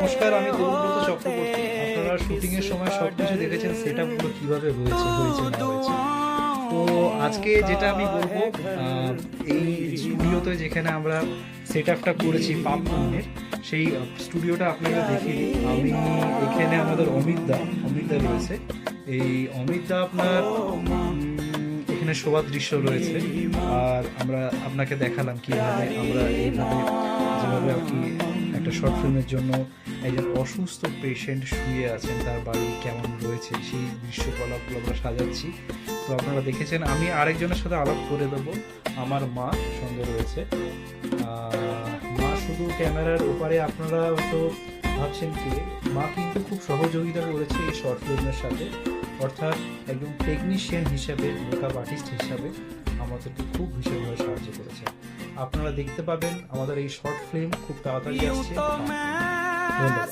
নমস্কার, আমি দেবব্রত চক্রবর্তী। আপনারা শুটিং এর সময় সবকিছু দেখেছেন, সেটআপ গুলো কিভাবে হয়েছে না হয়েছে। তো আজকে যেটা আমি বলবো, এই স্টুডিওতে যেখানে আমরা সেটআপটা করেছি পাপপুণ্যের, সেই স্টুডিওটা আপনাকে দেখিয়ে দিই। আমি এখানে আমাদের অমিতদা রয়েছে। এই অমিতদা আপনার এখানে শোভার দৃশ্য রয়েছে, আর আমরা আপনাকে দেখালাম কিভাবে আমরা এইভাবে যেভাবে আর কি একটা শর্ট ফিল্মের জন্য একজন অসুস্থ পেশেন্ট শুয়ে আছেন, তার বাড়ি কেমন রয়েছে সেই দৃশ্যকলাপগুলো আমরা সাজাচ্ছি। তো আপনারা দেখেছেন। আমি আরেকজনের সাথে আলাপ করে দেবো, আমার মা সঙ্গে রয়েছে। মা শুধু ক্যামেরার ওপারে, আপনারা হয়তো ভাবছেন কি, মা কিন্তু খুব সহযোগিতা করেছে এই শর্ট ফিল্মের সাথে, অর্থাৎ একজন টেকনিশিয়ান হিসাবে, মেকআপ আর্টিস্ট হিসাবে আমাদেরকে খুব ভীষণভাবে সাহায্য করেছে। আপনারা দেখতে পাবেন আমাদের এই শর্ট ফিল্ম খুব তাড়াতাড়ি আসছে। ধন্যবাদ।